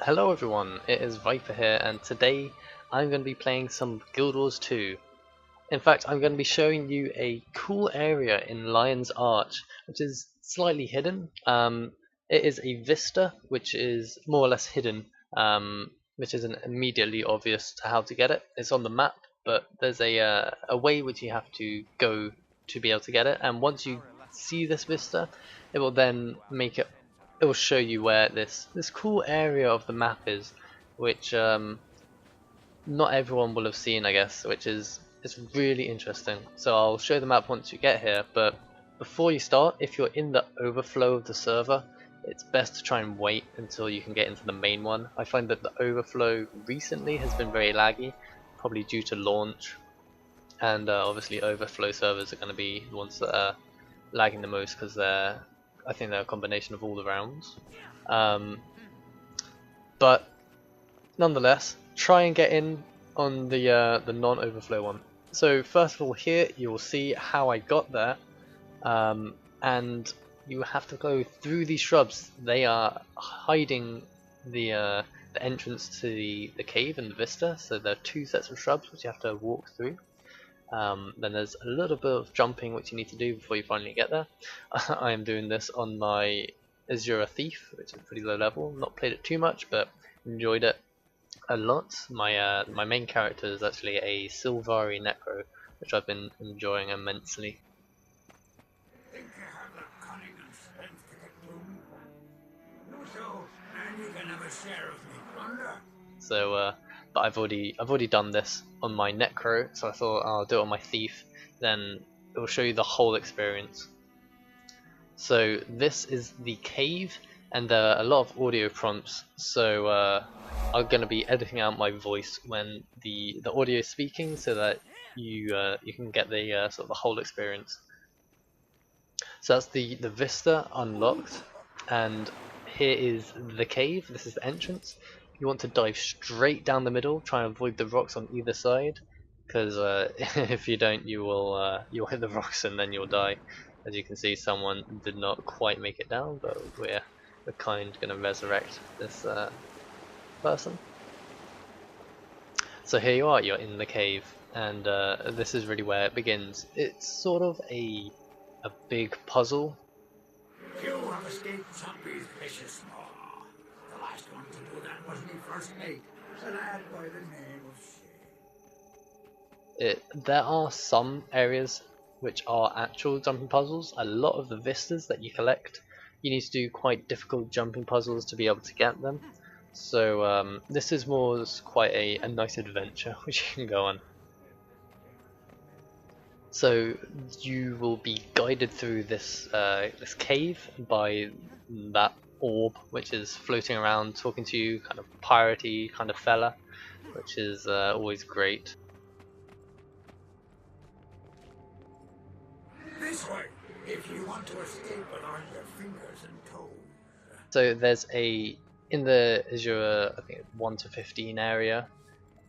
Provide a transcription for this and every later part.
Hello everyone, it is Viper here, and today I'm going to be playing some Guild Wars 2. In fact, I'm going to be showing you a cool area in Lion's Arch, which is slightly hidden. It is a vista, which is more or less hidden, which isn't immediately obvious to how to get it. It's on the map, but there's a way which you have to go to be able to get it, and once you see this vista, it will then it will show you where this cool area of the map is, which not everyone will have seen, I guess, which is it's really interesting. So I'll show the map once you get here, but before you start, if you're in the overflow of the server, it's best to try and wait until you can get into the main one. I find that the overflow recently has been very laggy, probably due to launch, and obviously overflow servers are going to be the ones that are lagging the most because I think they're a combination of all the rounds. But nonetheless, try and get in on the non-overflow one. So first of all, here you will see how I got there, and you have to go through these shrubs. They are hiding the entrance to the cave and the vista. So there are two sets of shrubs which you have to walk through. Then there's a little bit of jumping which you need to do before you finally get there. I am doing this on my Azura Thief, which is pretty low level. Not played it too much, but enjoyed it a lot. My main character is actually a Silvari Necro, which I've been enjoying immensely. Think you have the cunning and strength to get through? No, so, and you can have a share of me plunder. So, but I've already done this on my Necro, so I thought I'll do it on my Thief. Then it will show you the whole experience. So this is the cave, and there are a lot of audio prompts. So I'm going to be editing out my voice when the audio is speaking, so that you can get the sort of the whole experience. So that's the vista unlocked, and here is the cave. This is the entrance. You want to dive straight down the middle, try and avoid the rocks on either side, because if you don't, you'll hit the rocks and then you'll die. As you can see, someone did not quite make it down, but we're kind gonna resurrect this person. So here you are, you're in the cave, and this is really where it begins. It's sort of a big puzzle. You have escaped Zombie's vicious maw. The last one to do that was me first mate, a lad by the name of Shay. There are some areas which are actual jumping puzzles. A lot of the vistas that you collect, you need to do quite difficult jumping puzzles to be able to get them. So this is more quite a nice adventure which you can go on. So you will be guided through this this cave by that orb which is floating around talking to you, kind of piratey kind of fella, which is always great. This way, if you want to escape without your fingers and toes. So there's in the Azure, I think 1 to 15 area,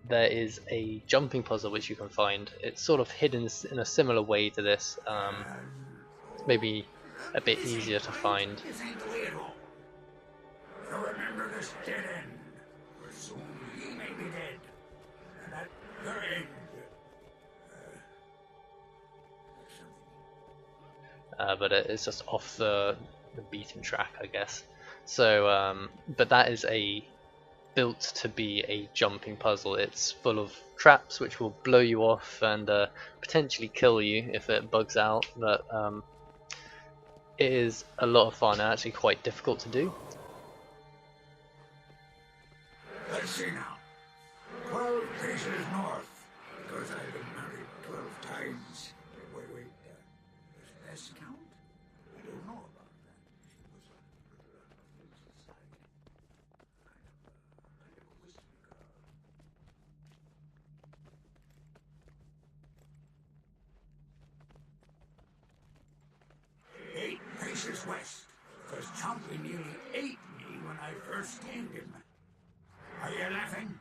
there is a jumping puzzle which you can find. It's sort of hidden in a similar way to this, maybe a bit easier to find. This ain't the way at all. So remember this dead end, for soon he may be dead, and at your end. But it's just off the beaten track, I guess. So, but that is built to be a jumping puzzle. It's full of traps which will blow you off and potentially kill you if it bugs out. But it is a lot of fun and actually quite difficult to do. Let's see now. 12 paces north, because I've been married 12 times. Wait, does this count? I don't know about that. She was a 8 paces west, because Chompy nearly ate me when I first tamed him. Are you laughing?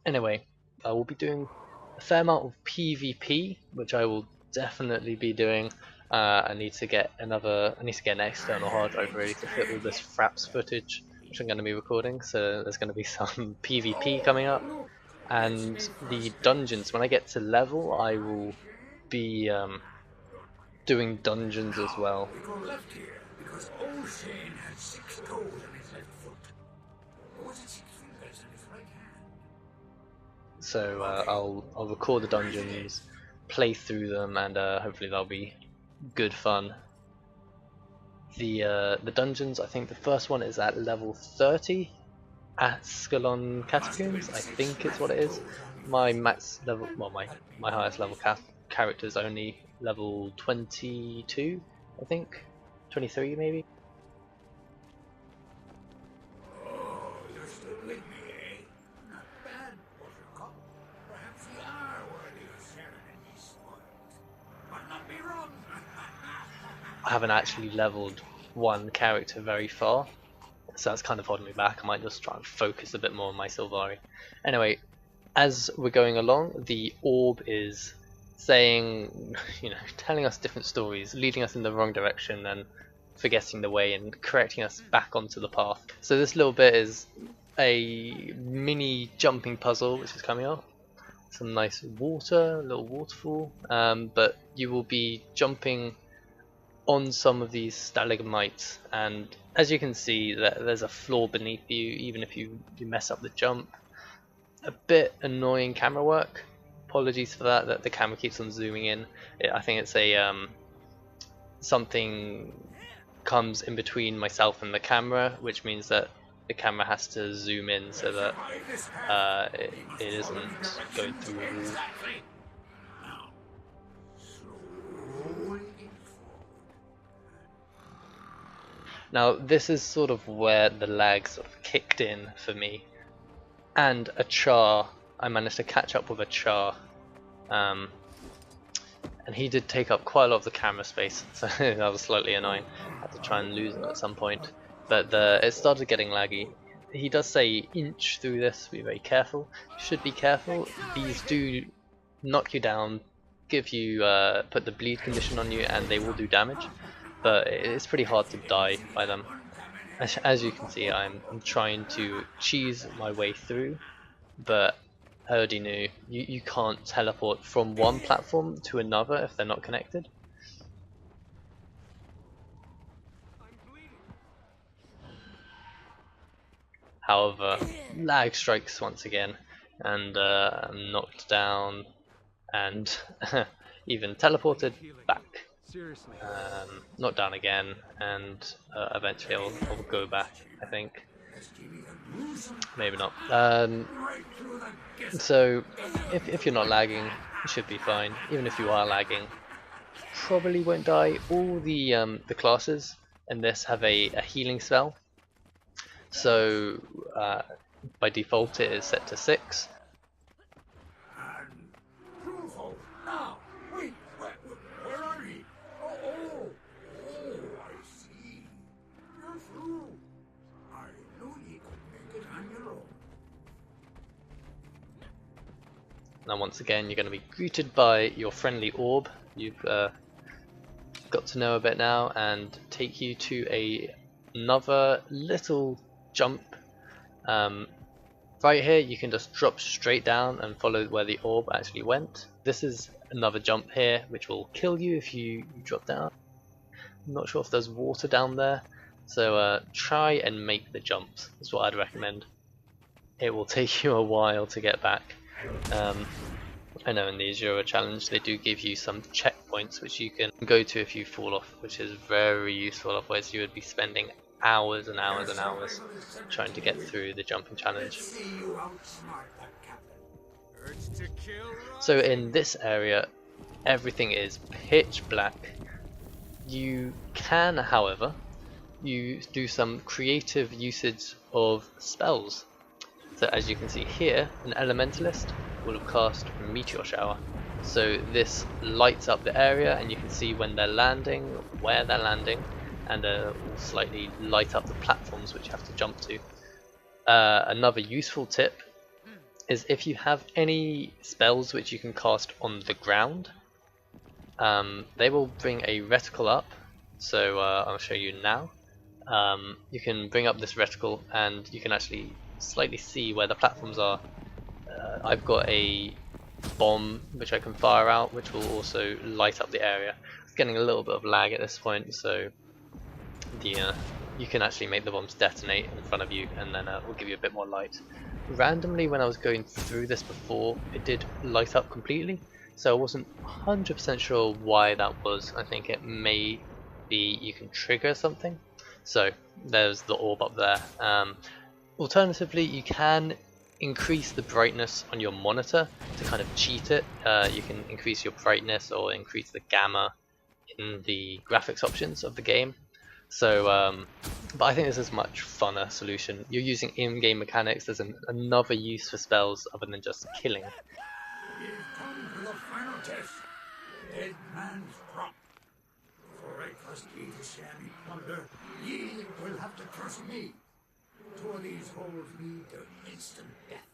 Anyway, I will be doing a fair amount of PvP, which I will definitely be doing. I need to get an external hard drive ready to fit all this Fraps footage, which I'm going to be recording, so there's going to be some PvP coming up, and the dungeons. When I get to level, I will be doing dungeons as well. We go left here because old Shane had 6 toes on his left foot. Or was it 6 fingers on his right hand? So I'll record the dungeons, play through them, and hopefully they'll be good fun. The dungeons, I think the first one is at level 30, Ascalon Catacombs, I think it's what it is. My max level, well, my highest level character is only level 22, I think, 23 maybe. Oh, you're still with me, eh? Not bad, Buttercup. Perhaps you are worthy of sharing in these spoils. Might not be wrong. I haven't actually leveled one character very far, so that's kind of holding me back. I might just try and focus a bit more on my Sylvari. Anyway, as we're going along, the orb is saying, telling us different stories, leading us in the wrong direction and forgetting the way and correcting us back onto the path. So this little bit is a mini jumping puzzle which is coming up. Some nice water, a little waterfall, but you will be jumping on some of these stalagmites, and as you can see there's a floor beneath you even if you mess up the jump. A bit annoying camera work, apologies for that the camera keeps on zooming in. I think it's a something comes in between myself and the camera, which means that the camera has to zoom in so that it isn't going through a wall. Now this is sort of where the lag sort of kicked in for me, and a char. I managed to catch up with a char, and he did take up quite a lot of the camera space, so that was slightly annoying. I had to try and lose him at some point, but it started getting laggy. He does say inch through this, be very careful. Should be careful. These do knock you down, give you put the bleed condition on you, and they will do damage. But it's pretty hard to die by them. As you can see, I'm trying to cheese my way through, but I already knew you can't teleport from one platform to another if they're not connected. However, lag strikes once again, and I'm knocked down and even teleported back. Not down again, and eventually I'll go back, I think. Maybe not. So if you're not lagging, you should be fine. Even if you are lagging, probably won't die. All the classes in this have a healing spell, so by default it is set to 6. Now, wait, where are we? Oh, I see. You're through. I knew you could make it on your own. Now once again you're going to be greeted by your friendly orb. You've got to know a bit now, and take you to another little jump. Right here you can just drop straight down and follow where the orb actually went. This is another jump here which will kill you if you drop down. I'm not sure if there's water down there, so try and make the jumps is what I'd recommend. It will take you a while to get back. I know in the Azura challenge they do give you some checkpoints which you can go to if you fall off, which is very useful, otherwise you would be spending hours and hours and hours trying to get through the jumping challenge. So in this area everything is pitch black. You can, however, you do some creative usage of spells. So as you can see here, an elementalist will have cast Meteor Shower. So this lights up the area and you can see when they're landing, where they're landing, and will slightly light up the platforms which you have to jump to. Another useful tip is if you have any spells which you can cast on the ground, they will bring a reticle up. So I'll show you now. you can bring up this reticle and you can actually slightly see where the platforms are. I've got a bomb which I can fire out, which will also light up the area. It's getting a little bit of lag at this point, so you can actually make the bombs detonate in front of you, and then it will give you a bit more light. Randomly, when I was going through this before, it did light up completely, so I wasn't 100% sure why that was. I think it may be you can trigger something. So there's the orb up there. Alternatively, you can increase the brightness on your monitor to kind of cheat it. You can increase your brightness or increase the gamma in the graphics options of the game. So, but I think this is a much funner solution. You're using in-game mechanics. There's another use for spells other than just killing. We've come to the final test. The dead man's prop. Before I trust ye to share me plunder, ye will have to trust me. Two of these holes lead to instant death,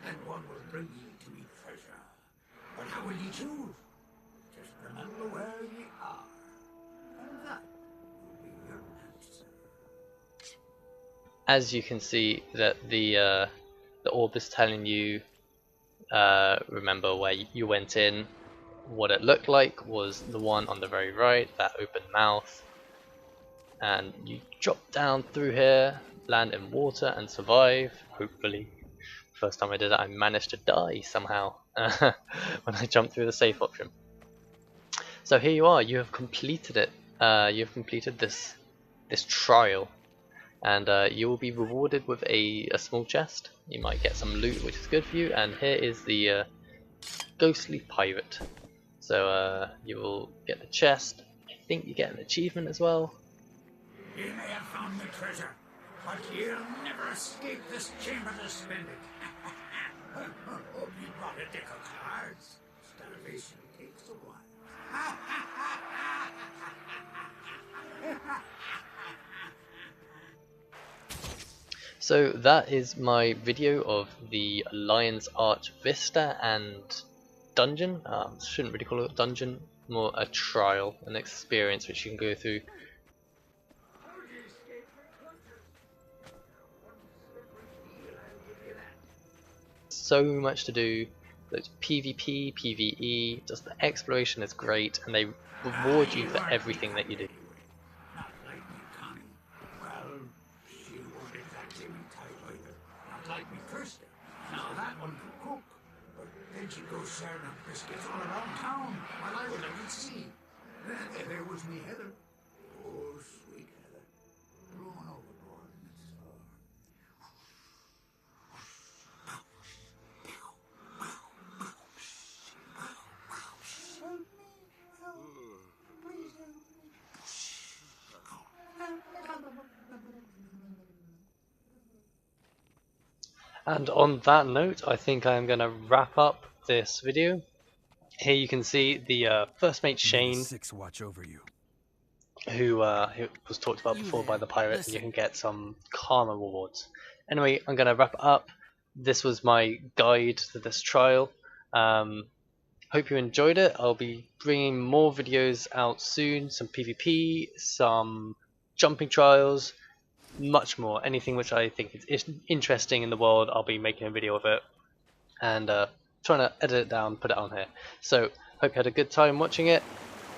and one will bring ye to me treasure. But how will ye choose? Just remember where ye are, and that will be your answer. As you can see, that the orb is telling you, remember where you went in. What it looked like was the one on the very right, that open mouth, and you drop down through here, land in water and survive, hopefully. First time I did it, I managed to die somehow when I jumped through the safe option. So here you are, you have completed it. You have completed this trial, and you will be rewarded with a small chest. You might get some loot, which is good for you, and here is the ghostly pirate. So you will get the chest. I think you get an achievement as well. You may have found the treasure, but you'll never escape this chamber to spend it. Hope you brought a deck of cards. Starvation takes a while. So that is my video of the Lion's Arch Vista and dungeon. Shouldn't really call it a dungeon, more a trial, an experience which you can go through. So much to do. There's PvP, PvE, just the exploration is great, and they reward you for everything that you do. Not like me, Connie. Well, she won't exactly be tight either. Not like me, Kirsten. Now that one could cook. But then she'd go sharing up biscuits all around town while I was out at sea. Then there was me, Heather. Oh, sweet Heather. Blown overboard in the storm. And on that note, I think I'm going to wrap up this video. Here you can see the first mate Shane, Six watch over you. who was talked about before by the pirate, and you can get some karma rewards. Anyway, I'm going to wrap it up. This was my guide to this trial. Hope you enjoyed it. I'll be bringing more videos out soon, some PvP, some jumping trials, much more. Anything which I think is interesting in the world, I'll be making a video of it and trying to edit it down, put it on here. So hope you had a good time watching it.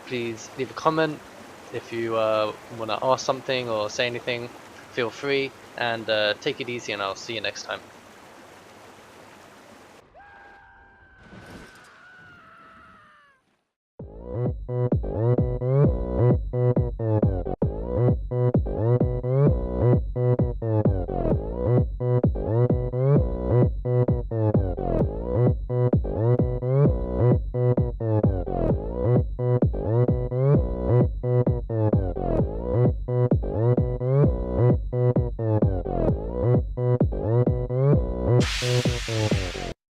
Please leave a comment if you want to ask something or say anything. Feel free, and take it easy, and I'll see you next time.